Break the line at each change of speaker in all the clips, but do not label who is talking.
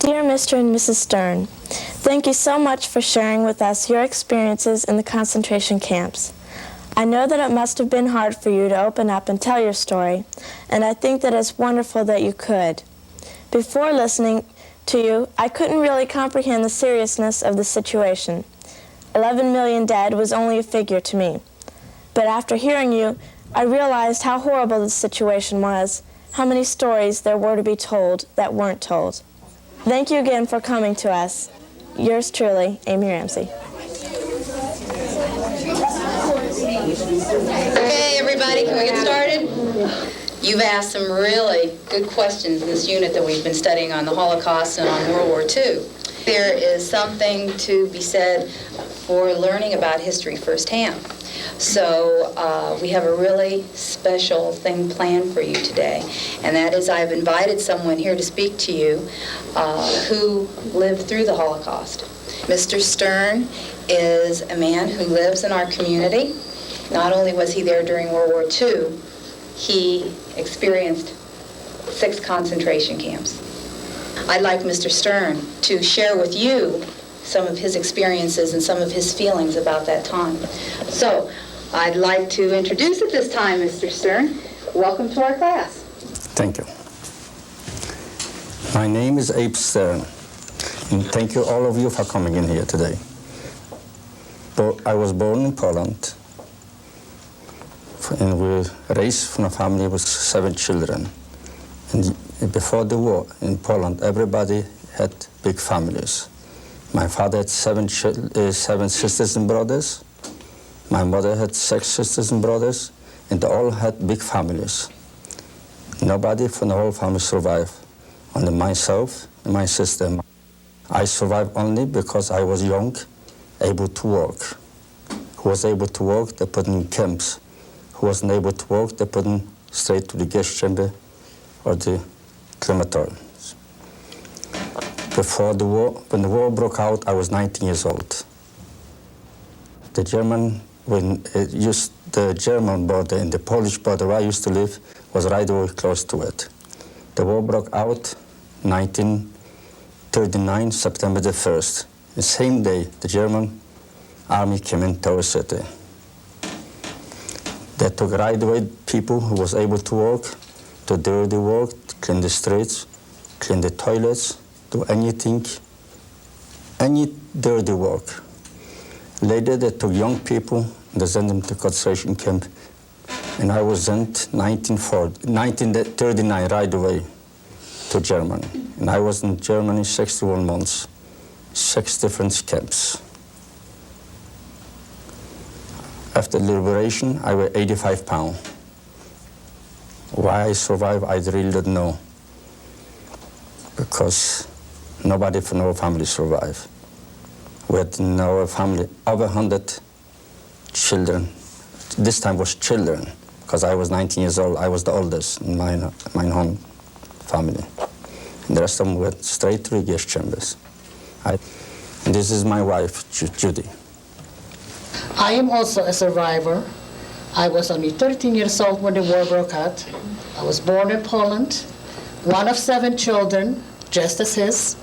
Dear Mr. and Mrs. Stine, thank you so much for sharing with us your experiences in the concentration camps. I know that it must have been hard for you to open up and tell your story, and I think that it's wonderful that you could. Before listening to you, I couldn't really comprehend the seriousness of the situation. 11 million dead was only a figure to me. But after hearing you, I realized how horrible the situation was, how many stories there were to be told that weren't told. Thank you again for coming to us. Yours truly, Amy Ramsey.
Okay, everybody, can we get started? You've asked some really good questions in this unit that we've been studying on the Holocaust and on World War II. There is something to be said for learning about history firsthand. So we have a really special thing planned for you today, and that is I've invited someone here to speak to you who lived through the Holocaust. Mr. Stine is a man who lives in our community. Not only was he there during World War II, he experienced 6 concentration camps. I'd like Mr. Stine to share with you some of his experiences and some of his feelings about that time. So, I'd like to introduce at this time Mr. Stine. Welcome to our class.
Thank you. My name is Abe Stine, and thank you all of you for coming in here today. I was born in Poland, and we were raised from a family with 7 children. And before the war in Poland, everybody had big families. My father had 7 sisters and brothers. My mother had 6 sisters and brothers, and they all had big families. Nobody from the whole family survived. Only myself and my sister. I survived only because I was young, able to work. Who was able to work, they put in camps. Who wasn't able to work, they put in straight to the gas chamber or the crematorium. Before the war, when the war broke out, I was 19 years old. The German border and the Polish border where I used to live was right away close to it. The war broke out 1939, September the 1st. The same day, the German army came into our city. They took right away people who was able to work, to do the work, to clean the streets, clean the toilets, do anything, any dirty work. Later, they took young people and they sent them to concentration camp. And I was sent 1939 right away to Germany. And I was in Germany 61 months, 6 different camps. After liberation, I was 85 pounds. Why I survived, I really don't know. Because nobody from our family survived. We had in our family over 100 children. This time was children, because I was 19 years old. I was the oldest in my home family. And the rest of them went straight to the gas chambers. And this is my wife, Judy.
I am also a survivor. I was only 13 years old when the war broke out. I was born in Poland, one of 7 children, just as his.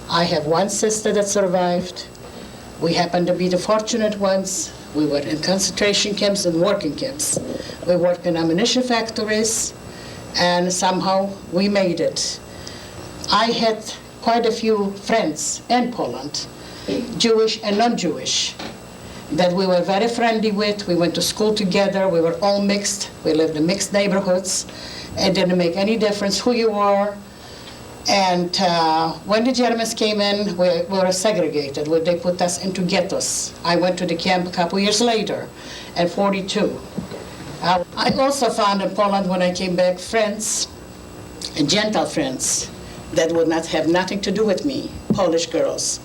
I have 1 sister that survived. We happened to be the fortunate ones. We were in concentration camps and working camps. We worked in ammunition factories, and somehow we made it. I had quite a few friends in Poland, Jewish and non-Jewish, that we were very friendly with. We went to school together. We were all mixed. We lived in mixed neighborhoods. It didn't make any difference who you were. And when the Germans came in, we were segregated. They put us into ghettos. I went to the camp a couple years later, at 42. I also found in Poland, when I came back, friends, gentle friends, that would not have nothing to do with me, Polish girls,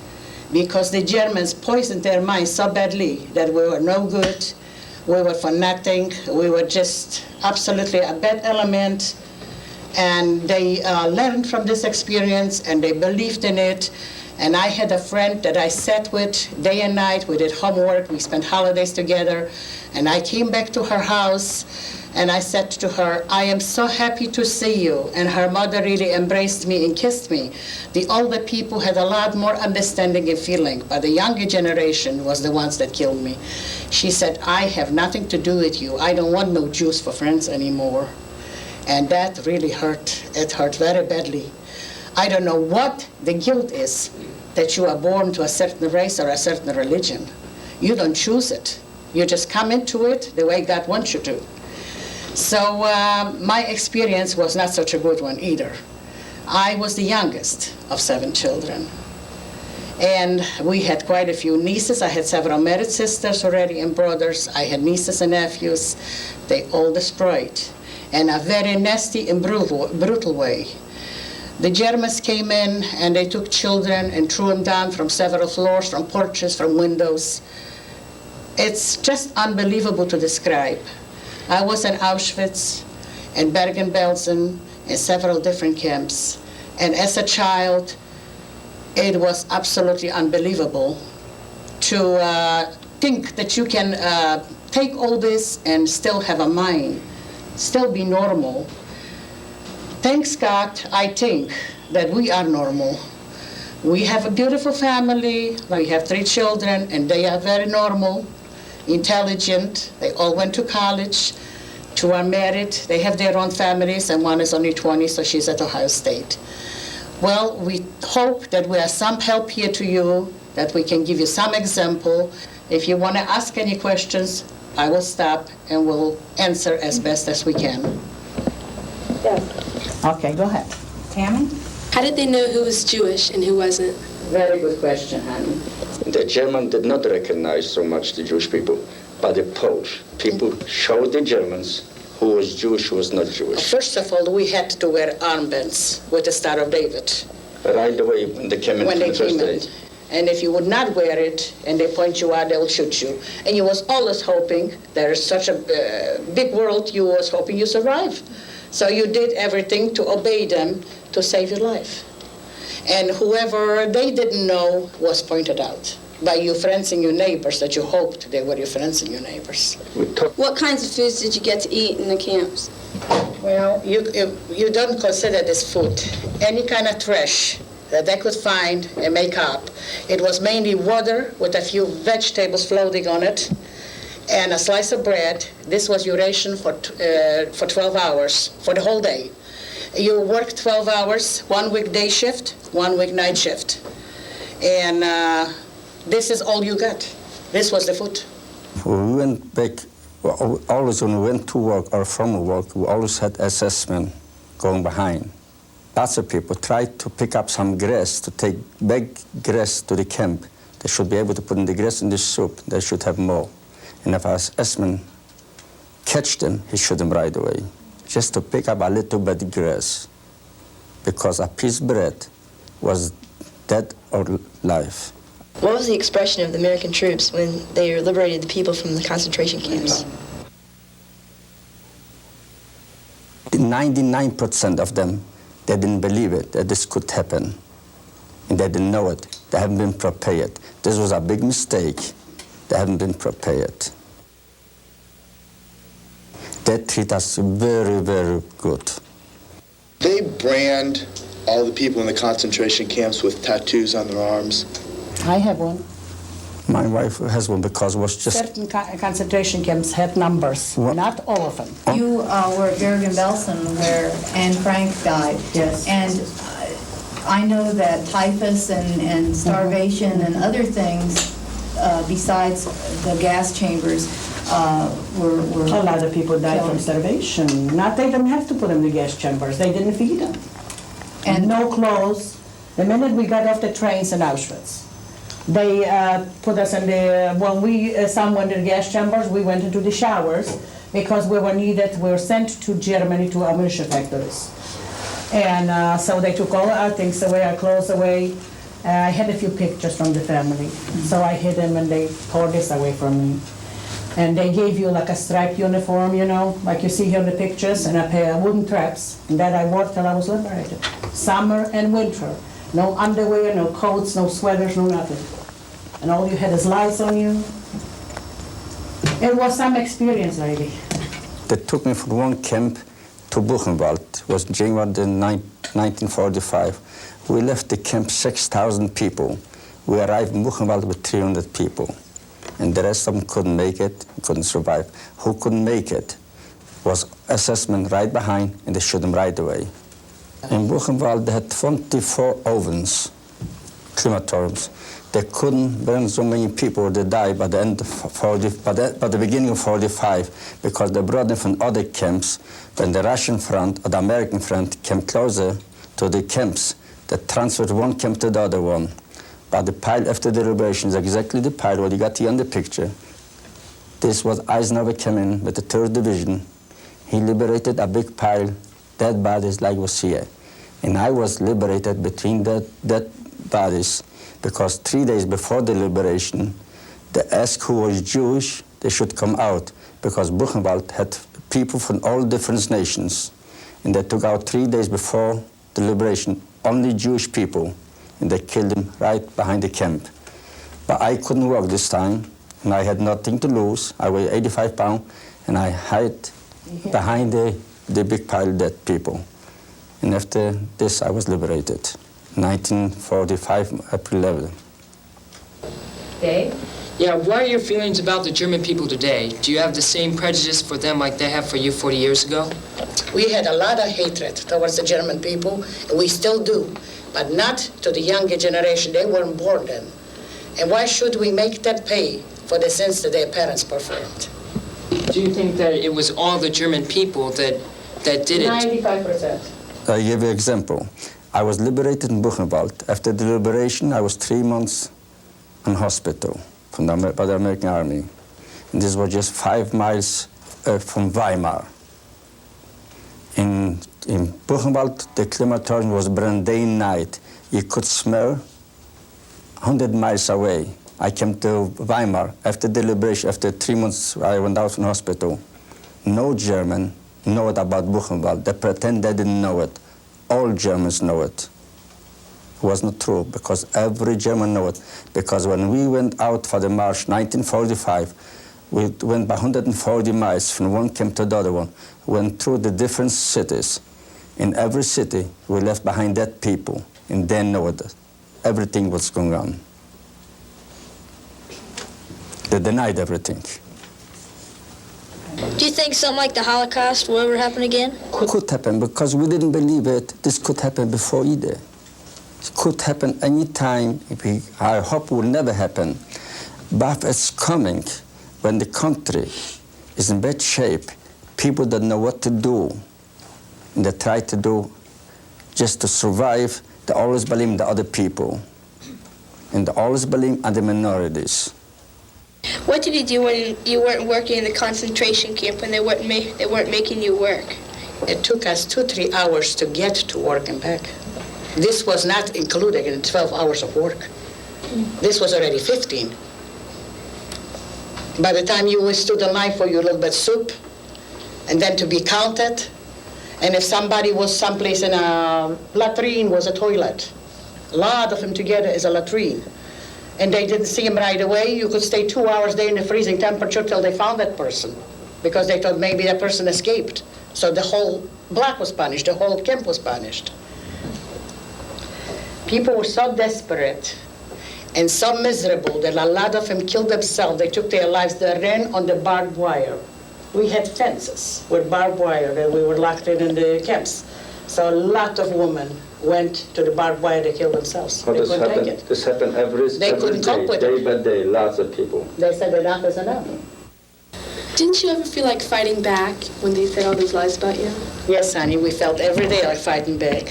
because the Germans poisoned their minds so badly that we were no good, we were for nothing, we were just absolutely a bad element. And they learned from this experience, and they believed in it, And I had a friend that I sat with day and night. We did homework. We spent holidays together. And I came back to her house, and I said to her, I am so happy to see you. And her mother really embraced me and kissed me. The older people had a lot more understanding and feeling, but the younger generation was the ones that killed me. She said, I have nothing to do with you. I don't want no Jews for friends anymore. And that really hurt. It hurt very badly. I don't know what the guilt is that you are born to a certain race or a certain religion. You don't choose it. You just come into it the way God wants you to. So my experience was not such a good one either. I was the youngest of 7 children. And we had quite a few nieces. I had several married sisters already and brothers. I had nieces and nephews. They all destroyed in a very nasty and brutal way. The Germans came in and they took children and threw them down from several floors, from porches, from windows. It's just unbelievable to describe. I was in Auschwitz, in Bergen-Belsen, in several different camps. And as a child, it was absolutely unbelievable to think that you can take all this and still have a mind, still be normal. Thanks God, I think that we are normal. We have a beautiful family. We have 3 children, and they are very normal, intelligent. They all went to college. 2 are married. They have their own families, and 1 is only 20, so she's at Ohio State. Well, we hope that we are some help here to you, that we can give you some example. If you want to ask any questions, I will stop and we'll answer as best as we can.
Yes.
Okay, go ahead.
Tammy?
How did they know who was Jewish and who wasn't?
Very good question, honey.
The Germans did not recognize so much the Jewish people, but the Poles. People showed the Germans who was Jewish, who was not Jewish.
First of all, we had to wear armbands with the Star of David.
Right away when they came in
When
the
they
first
came in.
day.
And if you would not wear it and they point you out, they'll shoot you. And you was always hoping, there is such a big world, you was hoping you survive. So you did everything to obey them to save your life. And whoever they didn't know was pointed out by your friends and your neighbors that you hoped they were your friends and your neighbors.
What kinds of foods did you get to eat in the camps?
Well, you don't consider this food. Any kind of trash that they could find and make up. It was mainly water with a few vegetables floating on it and a slice of bread. This was your ration for 12 hours, for the whole day. You worked 12 hours, 1 week day shift, 1 week night shift. And this is all you got. This was the food.
We went back, always when we went to work or from work, we always had assessment going behind. Lots of people tried to pick up some grass, to take back grass to the camp. They should be able to put in the grass in the soup. They should have more. And if our assessment catch them, he shoot them right away, just to pick up a little bit of grass, because a piece of bread was dead or life.
What was the expression of the American troops when they liberated the people from the concentration camps?
99% of them, they didn't believe it, that this could happen. And they didn't know it. They haven't been prepared. This was a big mistake. They haven't been prepared. They treat us very, very good.
They brand all the people in the concentration camps with tattoos on their arms.
I have one.
My wife has one because it was just...
Certain concentration camps had numbers,
What?
not all of them.
You were at Bergen-Belsen where Anne Frank died.
Yes.
And I know that typhus and starvation and other things, besides the gas chambers, were
A lot of people died
killing.
from starvation. Not they didn't have to put them in the gas chambers. They didn't feed them. And no clothes. The minute we got off the trains in Auschwitz, they put us in the, when some went in the gas chambers, we went into the showers because we were needed, we were sent to Germany to ammunition factories. And so they took all our things away, our clothes away. I had a few pictures from the family. So I hid them and they tore this away from me. And they gave you like a striped uniform, you know, like you see here in the pictures, and a pair of wooden traps. And that I wore till I was liberated. Summer and winter. No underwear, no coats, no sweaters, no nothing. And all you had is lights on you. It was some experience, really.
They took me from one camp to Buchenwald. It was January 1945. We left the camp 6,000 people. We arrived in Buchenwald with 300 people. And the rest of them couldn't make it, couldn't survive. Who couldn't make it was assessment right behind, and they shot them right away. In Buchenwald, they had 24 ovens, crematoriums. They couldn't burn so many people. They died by the end of by the beginning of 45, because they brought them from other camps. When the Russian front or the American front came closer to the camps, they transferred one camp to the other one. But the pile after the liberation is exactly the pile what you got here on the picture. This was Eisenhower came in with the 3rd Division. He liberated a big pile, dead bodies like was here. And I was liberated between the dead bodies, because 3 days before the liberation, they asked who was Jewish, they should come out, because Buchenwald had people from all different nations. And they took out 3 days before the liberation, only Jewish people, and they killed them right behind the camp. But I couldn't walk this time, and I had nothing to lose. I weighed 85 pounds, and I hid behind the big pile of dead people. And after this, I was liberated. 1945, April 11.
Dave?
Yeah, what are your feelings about the German people today? Do you have the same prejudice for them like they have for you 40 years ago?
We had a lot of hatred towards the German people, and we still do, but not to the younger generation. They weren't born then. And why should we make them pay for the sins that their parents performed?
Do you think that it was all the German people that did it?
95%.
I give you an example. I was liberated in Buchenwald. After the liberation, I was 3 months in hospital by the American Army. And this was just 5 miles from Weimar. In Buchenwald, the crematorium was burned day and night. You could smell 100 miles away. I came to Weimar after the liberation. After 3 months, I went out from hospital. No German know it about Buchenwald. They pretend they didn't know it. All Germans know it. It was not true, because every German know it. Because when we went out for the march, 1945, we went by 140 miles from one camp to the other one, went through the different cities. In every city, we left behind dead people, and they know it. Everything was going on. They denied everything.
Do you think something like the Holocaust will ever happen again?
Could happen, because we didn't believe it. This could happen before either. It could happen any time. I hope it will never happen. But it's coming when the country is in bad shape. People don't know what to do. And they try to do just to survive. They always blame the other people. And they always blame the minorities.
What did you do when you weren't working in the concentration camp, when they weren't making you work?
It took us 2-3 hours to get to work and back. This was not included in 12 hours of work. This was already 15. By the time you stood in line for your little bit of soup, and then to be counted, and if somebody was someplace in a latrine was a toilet. A lot of them together is a latrine. And they didn't see him right away. You could stay 2 hours there in the freezing temperature till they found that person, because they thought maybe that person escaped. So the whole block was punished, the whole camp was punished. People were so desperate and so miserable that a lot of them killed themselves. They took their lives. They ran on the barbed wire. We had fences with barbed wire that we were locked in the camps. So a lot of women went to the barbed wire to kill themselves. They couldn't take it.
This happened every
couldn't cope with
day
it.
by day, lots of people.
They said enough is enough.
Didn't you ever feel like fighting back when they said all those lies about you?
Yes, honey, we felt every day like fighting back.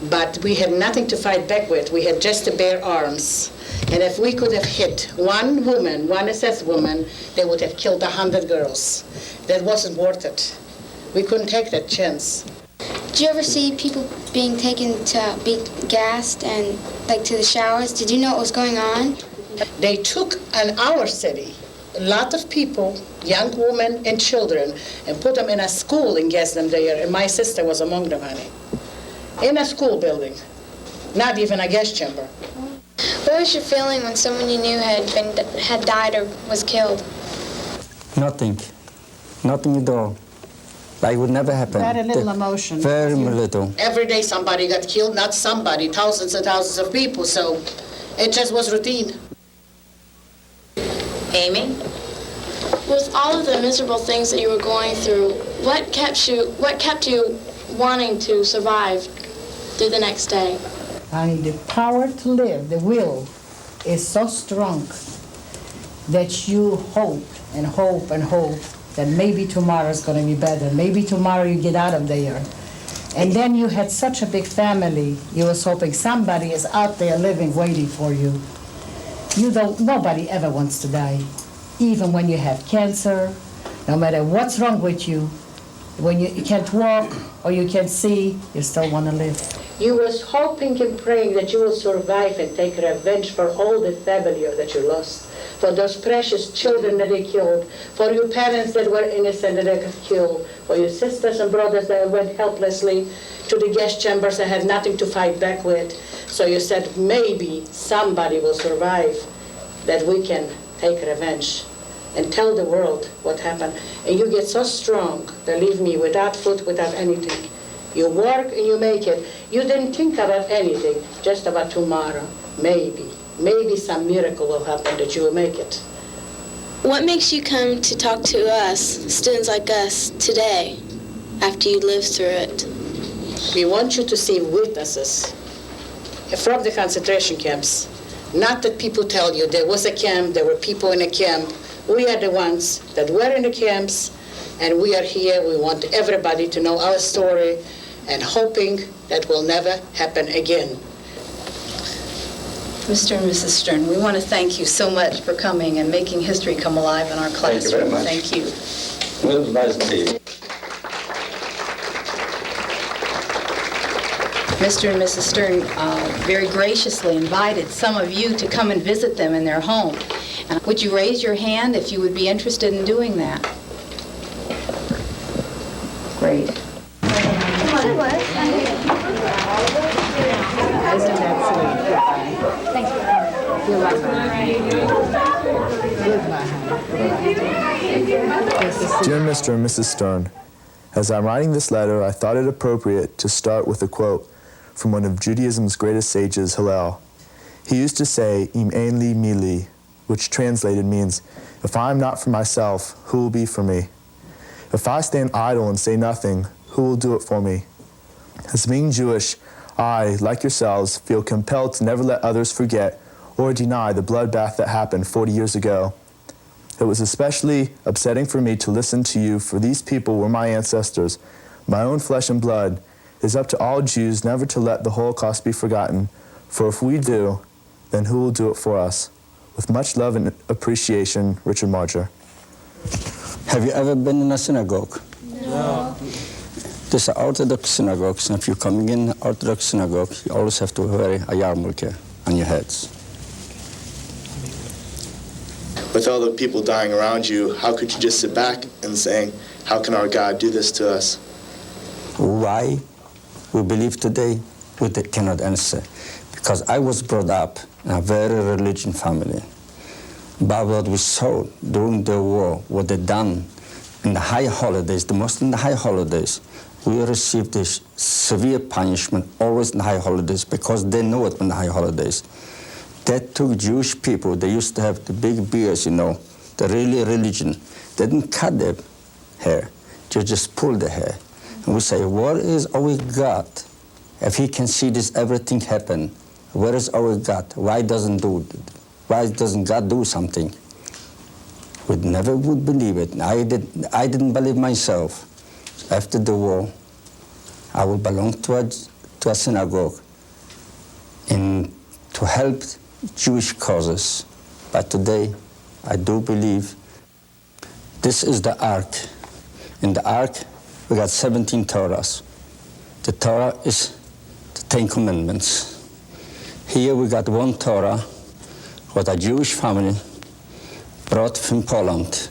But we had nothing to fight back with. We had just the bare arms. And if we could have hit one woman, one SS woman, they would have killed 100 girls. That wasn't worth it. We couldn't take that chance.
Did you ever see people being taken to be gassed and like to the showers? Did you know what was going on?
They took in our city a lot of people, young women and children, and put them in a school and gassed them there. And my sister was among them, honey. In a school building. not even a gas chamber.
What was your feeling when someone you knew had died or was killed?
Nothing. Nothing at all. Like it would never happen.
Very little emotion.
Very little.
Every day somebody got killed, not somebody, thousands and thousands of people, so it just was routine.
Amy?
With all of the miserable things that you were going through, what kept you wanting to survive through the next day?
Honey, the power to live, the will, is so strong that you hope and hope and hope that maybe tomorrow is going to be better. Maybe tomorrow you get out of there. And then you had such a big family, you was hoping somebody is out there living, waiting for you. Nobody ever wants to die. Even when you have cancer, no matter what's wrong with you, when you can't walk or you can't see, you still want to live. You was hoping and praying that you will survive and take revenge for all the family that you lost, for those precious children that they killed, for your parents that were innocent that they got killed, for your sisters and brothers that went helplessly to the gas chambers and had nothing to fight back with. So you said, maybe somebody will survive, that we can take revenge and tell the world what happened. And you get so strong, believe me, without food, without anything. You work and you make it. You didn't think about anything, just about tomorrow. Maybe some miracle will happen that you will make it.
What makes you come to talk to us, students like us, today, after you lived through it?
We want you to see witnesses from the concentration camps. Not that people tell you there was a camp, there were people in a camp. We are the ones that were in the camps, and we are here. We want everybody to know our story and hoping that will never happen again.
Mr. and Mrs. Stern, we want to thank you so much for coming and making history come alive in our classroom.
Thank you very much.
Thank you.
Well, nice to see you.
Mr. and Mrs. Stern very graciously invited some of you to come and visit them in their home. And would you raise your hand if you would be interested in doing that? Great.
Dear Mr. and Mrs. Stern, as I'm writing this letter, I thought it appropriate to start with a quote from one of Judaism's greatest sages, Hillel. He used to say, Im ein li mi li, which translated means, if I am not for myself, who will be for me? If I stand idle and say nothing, who will do it for me? As being Jewish, I, like yourselves, feel compelled to never let others forget or deny the bloodbath that happened 40 years ago. It was especially upsetting for me to listen to you, for these people were my ancestors, my own flesh and blood. It is up to all Jews never to let the Holocaust be forgotten, for if we do, then who will do it for us? With much love and appreciation, Richard Marger.
Have you ever been in a synagogue? No. These are Orthodox synagogues, and if you're coming in an Orthodox synagogue, you always have to wear a yarmulke on your heads.
With all the people dying around you, how could you just sit back and saying, how can our God do this to us?
Why we believe today, we cannot answer. Because I was brought up in a very religious family. But what we saw during the war, what they done in the high holidays, the most in the high holidays, we received this severe punishment always in the high holidays because they know it in the high holidays. They took Jewish people, they used to have the big beards, you know, the really religion. They didn't cut their hair, they just pulled the hair. And we say, where is our God? If he can see this, everything happen, where is our God? Why doesn't God do something? We never would believe it. I didn't believe myself. After the war, I would belong to a synagogue and to help Jewish causes. But today, I do believe this is the Ark. In the Ark, we got 17 Torahs. The Torah is the 10 Commandments. Here we got one Torah, what a Jewish family brought from Poland.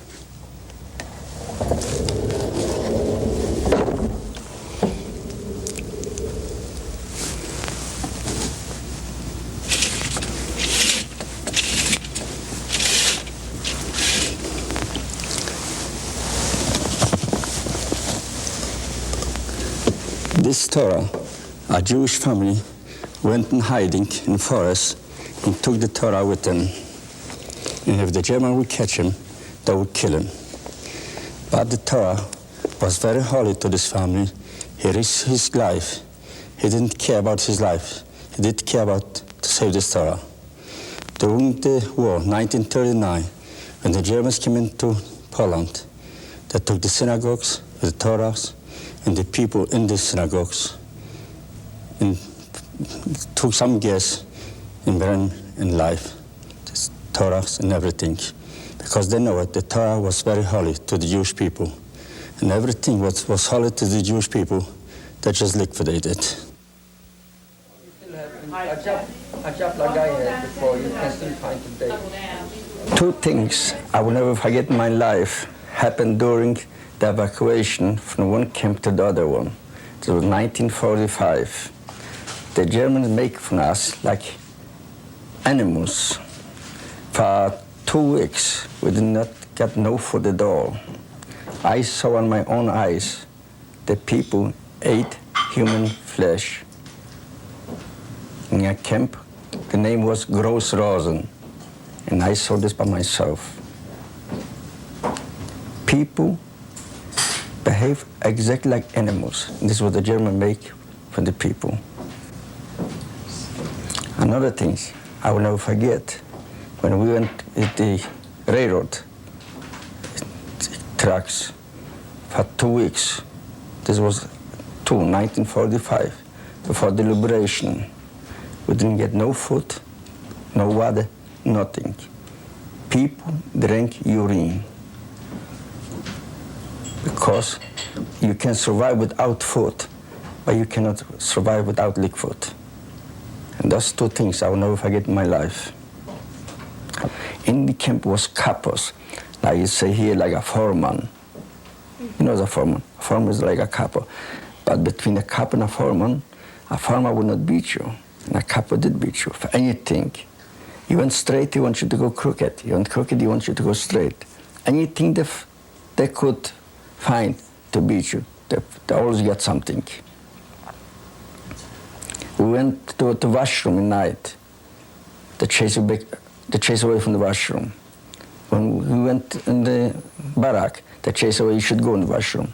this Torah, a Jewish family went in hiding in the forest and took the Torah with them. And if the German would catch him, they would kill him. But the Torah was very holy to this family. He risked his life. He didn't care about his life. He didn't care about to save this Torah. During the war, 1939, when the Germans came into Poland, they took the synagogues, the Torahs, and the people in the synagogues, and took some gas and burned in life, the Torahs and everything, because they know it. The Torah was very holy to the Jewish people, and everything what was holy to the Jewish people, they just liquidated. A job like I had before, you can still find today. Two things I will never forget in my life happened during the evacuation from one camp to the other one. It was 1945. The Germans make from us like animals. For 2 weeks, we did not get no food at all. I saw on my own eyes the people ate human flesh. In a camp, the name was Gross Rosen, and I saw this by myself. People behave exactly like animals. This is what the Germans make for the people. Another thing I will never forget, when we went with the railroad trucks for 2 weeks, this was 1945, before the liberation. We didn't get no food, no water, nothing. People drank urine because you can survive without food, but you cannot survive without liquid. And those two things I will never forget in my life. In the camp was capos, like you say here, like a foreman. You know the foreman? A foreman is like a capo. But between a capo and a foreman would not beat you. And a capo did beat you for anything. You went straight, he wants you to go crooked. You went crooked, he wants you to go straight. Anything they could find to beat you, they always get something. We went to the washroom at night. They chased away from the washroom. When we went in the barrack, they chased away, you should go in the washroom.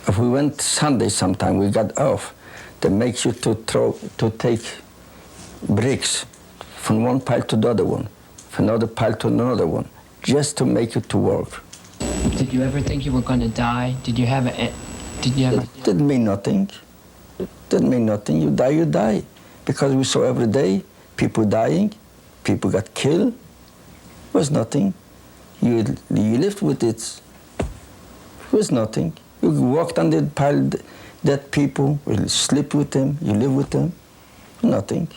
If we went Sunday sometime, we got off. They make you to take bricks from one pile to the other one, from another pile to another one, just to make you to work.
Did you ever think you were going to die? Did you ever?
It didn't mean nothing. It didn't mean nothing. You die, you die. Because we saw every day people dying, people got killed. It was nothing. You lived with it. It was nothing. You walked on the pile, dead people, you sleep with them, you live with them. Nothing.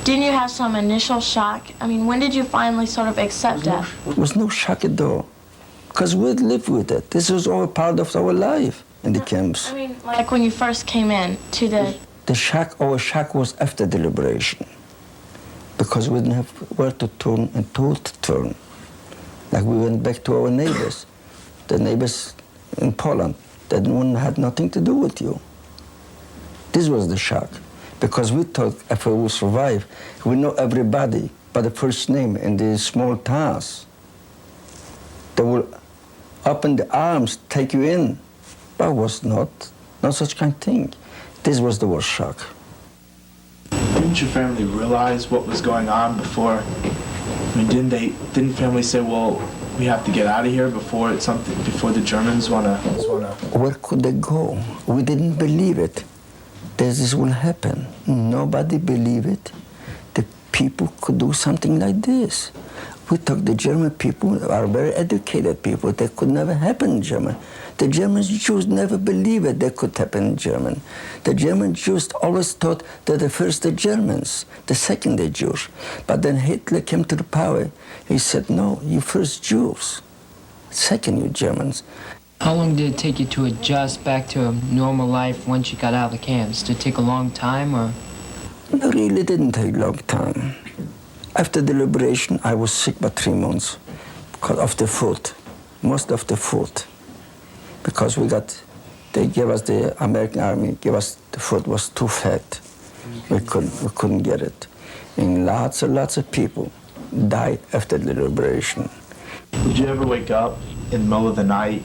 Didn't you have some initial shock? I mean, when did you finally sort of accept death?
There was no shock at all, because we lived with it. This was all part of our life in the camps.
I mean, like when you first came in to the...
Our shock was after the liberation, because we didn't have where to turn and to turn. Like we went back to our neighbors, the neighbors in Poland. That one had nothing to do with you. This was the shock, because we thought if we would survive, we know everybody by the first name in the small towns. They will open the arms, take you in. But it was not such kind of thing. This was the worst shock.
Didn't your family realize what was going on before? I mean, didn't family say, well, we have to get out of here before the Germans wanna...
Where could they go? We didn't believe it. This will happen. Nobody believed it. The people could do something like this. We thought the German people are very educated people. That could never happen in Germany. The German Jews never believed it that could happen in Germany. The German Jews always thought that the first the Germans, the second the Jews. But then Hitler came to the power. He said, no, you first Jews, second you Germans.
How long did it take you to adjust back to a normal life once you got out of the camps? Did it take a long time, or?
It really didn't take a long time. After the liberation, I was sick for 3 months because of the food, most of the food, because we got They gave us, the American Army gave us, the food was too fat. We couldn't get it. And lots and lots of people died after the liberation.
Did you ever wake up in the middle of the night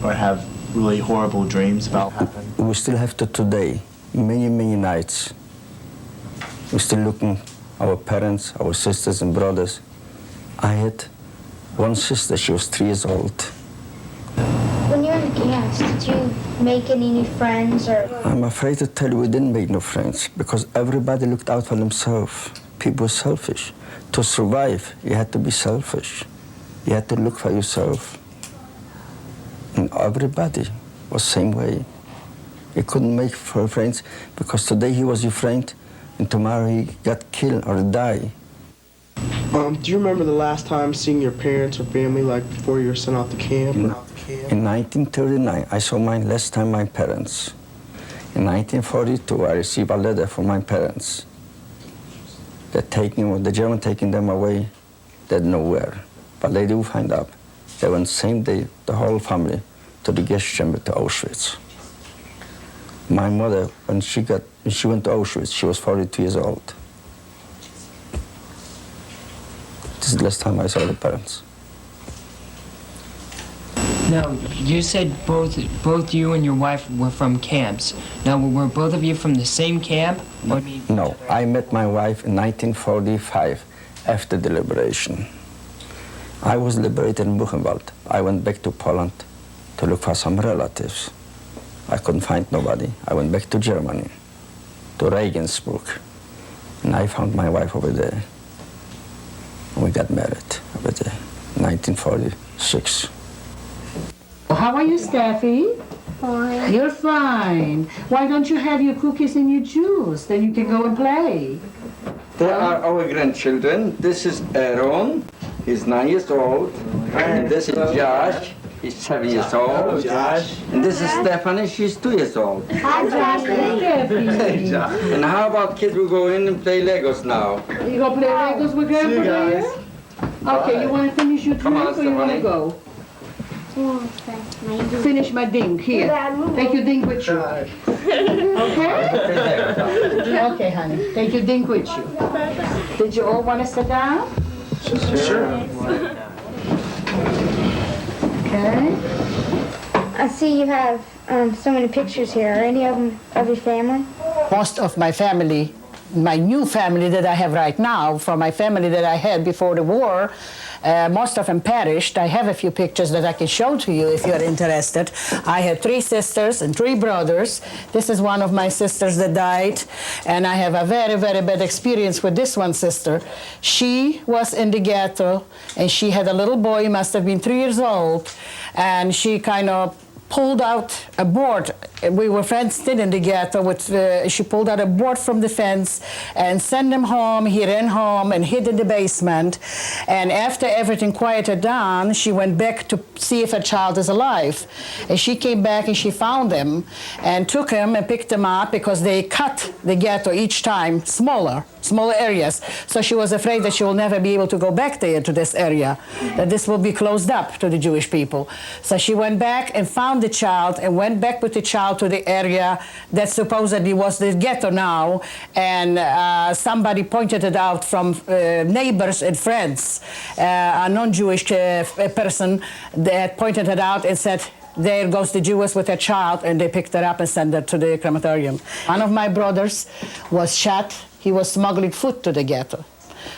or have really horrible dreams about what happened?
We still have to today, many, many nights. We're still looking our parents, our sisters and brothers. I had one sister, she was 3 years old.
When you were in camps, did you make any new friends or?
I'm afraid to tell you we didn't make no friends because everybody looked out for themselves. People were selfish. To survive, you had to be selfish. You had to look for yourself. And everybody was the same way. You couldn't make friends because today he was your friend and tomorrow he got killed or died.
Do you remember the last time seeing your parents or family, like before you were sent off to camp?
In 1939, I saw last time my parents. In 1942, I received a letter from my parents. The German taking them away, they don't know where. But they do find out. They went the same day, the whole family, to the gas chamber to Auschwitz. My mother, when she went to Auschwitz, she was 42 years old. This is the last time I saw the parents.
Now, you said both you and your wife were from camps. Now, were both of you from the same camp?
No, I met my wife in 1945, after the liberation. I was liberated in Buchenwald. I went back to Poland to look for some relatives. I couldn't find nobody. I went back to Germany, to Regensburg, and I found my wife over there. And we got married over there, 1946.
How are you, Steffi?
Fine.
You're fine. Why don't you have your cookies and your juice? Then you can go and play.
They are our grandchildren. This is Aaron, he's 9 years old. And this is Josh, he's 7 years old.
Josh.
And this is Stephanie, she's 2 years old.
Hi, Steffi.
And how about kids, we go in and play Legos now?
You gonna play Legos with Grandpa?
See you guys.
Here? Okay, you wanna finish your drink or you wanna go? Finish my ding, here. Take your ding with you. Okay? Okay, honey. Take your ding with you. Did you all want to sit down?
Sure.
Okay.
I see you have so many pictures here. Are any of them of your family?
Most of my family, my new family that I have right now, from my family that I had before the war, most of them perished. I have a few pictures that I can show to you if you're interested. I had 3 sisters and 3 brothers. This is one of my sisters that died, and I have a very, very bad experience with this one sister. She was in the ghetto, and she had a little boy, must have been 3 years old, and she kind of pulled out a board. We were fenced in the ghetto. She pulled out a board from the fence and sent him home. He ran home and hid in the basement. And after everything quieted down, she went back to see if her child is alive. And she came back and she found him and took him and picked him up because they cut the ghetto each time smaller areas. So she was afraid that she will never be able to go back there to this area, that this will be closed up to the Jewish people. So she went back and found the child and went back with the child to the area that supposedly was the ghetto now, and somebody pointed it out from neighbors and friends, a non-Jewish person that pointed it out and said, there goes the Jewess with her child, and they picked her up and sent her to the crematorium. One of my brothers was shot. He was smuggling food to the ghetto.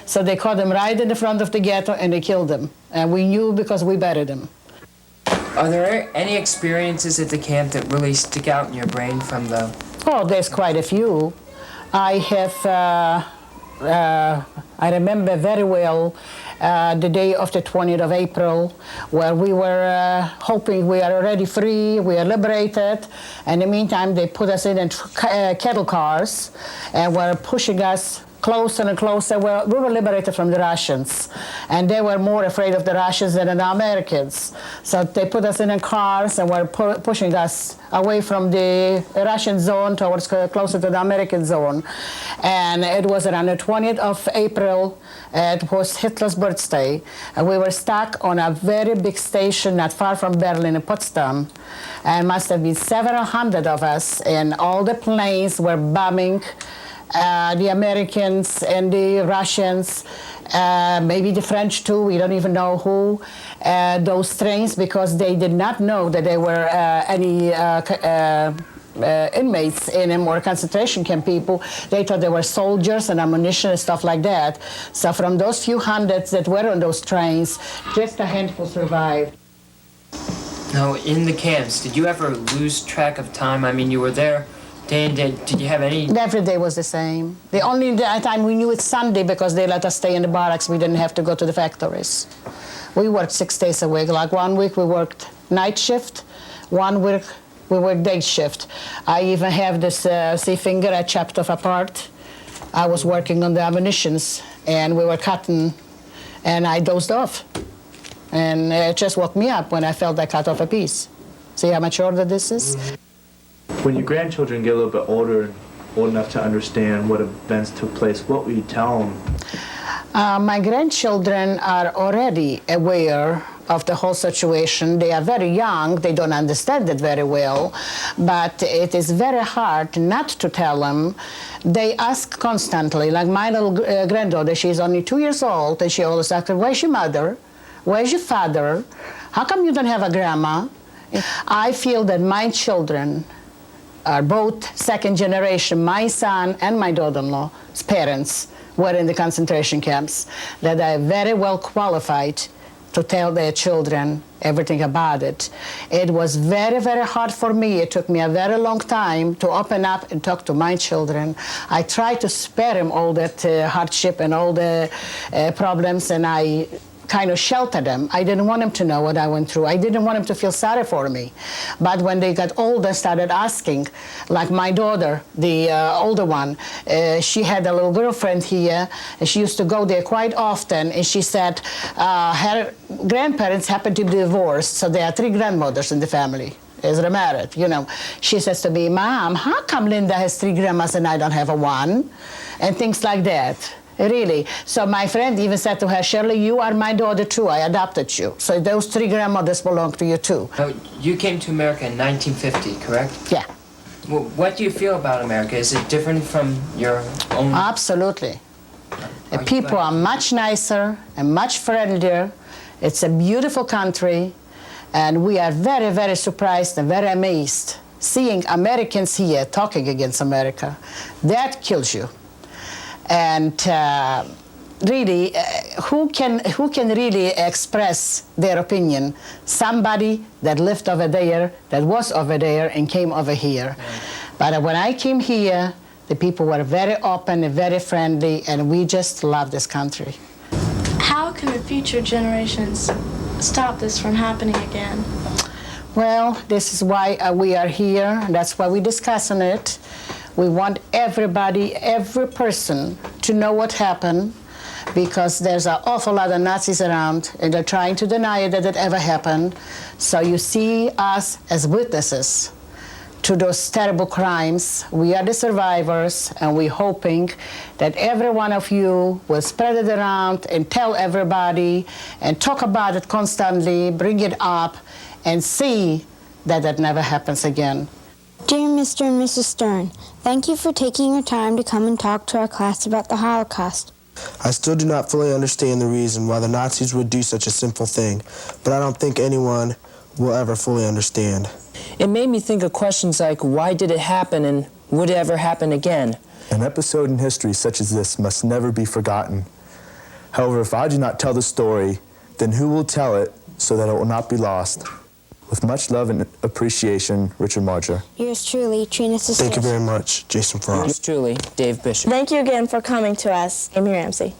So they caught him right in the front of the ghetto and they killed him. And we knew because we buried him.
Are there any experiences at the camp that really stick out in your brain from the...
Oh, there's quite a few. I have, I remember very well the day of the 20th of April, where we were hoping we are already free, we are liberated. And in the meantime, they put us in cattle cars and were pushing us closer and closer. We were liberated from the Russians, and they were more afraid of the Russians than the Americans. So they put us in cars and were pushing us away from the Russian zone towards closer to the American zone. And it was around the 20th of April. It was Hitler's birthday, and we were stuck on a very big station not far from Berlin in Potsdam. And must have been several hundred of us, and all the planes were bombing the Americans and the Russians, maybe the French too, we don't even know who, those trains, because they did not know that there were any inmates in them or concentration camp people. They thought they were soldiers and ammunition and stuff like that. So from those few hundreds that were on those trains, just a handful survived.
Now, in the camps, did you ever lose track of time? I mean, you were there day and day. Did you have any?
Every day was the same. The only time we knew it's Sunday because they let us stay in the barracks. We didn't have to go to the factories. We worked 6 days a week. Like 1 week we worked night shift, 1 week we worked day shift. I even have this see finger I chopped off apart. I was working on the ammunitions, and we were cutting, and I dozed off. And it just woke me up when I felt I cut off a piece. See how much older this is?
When your grandchildren get a little bit older and old enough to understand what events took place, what will you tell them?
My grandchildren are already aware of the whole situation. They are very young, they don't understand it very well, but it is very hard not to tell them. They ask constantly, like my little granddaughter, she's only 2 years old, and she always asks, where's your mother? Where's your father? How come you don't have a grandma? I feel that my children are both second generation. My son and my daughter-in-law's parents were in the concentration camps, that are very well qualified to tell their children everything about it. It was very, very hard for me. It took me a very long time to open up and talk to my children. I tried to spare them all that hardship and all the problems, and I kind of shelter them. I didn't want them to know what I went through. I didn't want them to feel sorry for me. But when they got older, started asking, like my daughter, the older one, she had a little girlfriend here, and she used to go there quite often, and she said her grandparents happened to be divorced, so there are 3 grandmothers in the family. Is remarried, you know. She says to me, Mom, how come Linda has 3 grandmas and I don't have a one? And things like that. Really. So my friend even said to her, Shirley, you are my daughter too. I adopted you. So those 3 grandmothers belong to you too.
Now, you came to America in 1950, correct?
Yeah.
Well, what do you feel about America? Is it different from your own?
Absolutely. The people are much nicer and much friendlier. It's a beautiful country, and we are very, very surprised and very amazed seeing Americans here talking against America. That kills you. And really, who can really express their opinion? Somebody that lived over there, that was over there, and came over here. But when I came here, the people were very open and very friendly, and we just love this country.
How can the future generations stop this from happening again?
Well, this is why we are here, and that's why we discuss on it. We want everybody, every person, to know what happened, because there's an awful lot of Nazis around, and they're trying to deny that it ever happened. So you see us as witnesses to those terrible crimes. We are the survivors, and we're hoping that every one of you will spread it around and tell everybody and talk about it constantly, bring it up, and see that that never happens again.
Dear Mr. and Mrs. Stern, thank you for taking your time to come and talk to our class about the Holocaust.
I still do not fully understand the reason why the Nazis would do such a sinful thing, but I don't think anyone will ever fully understand.
It made me think of questions like, why did it happen, and would it ever happen again?
An episode in history such as this must never be forgotten. However, if I do not tell the story, then who will tell it so that it will not be lost? With much love and appreciation, Richard Marger.
Yours truly, Trina Sisters.
Thank you very much, Jason Frost.
Yours truly, Dave Bishop.
Thank you again for coming to us, Amy Ramsey.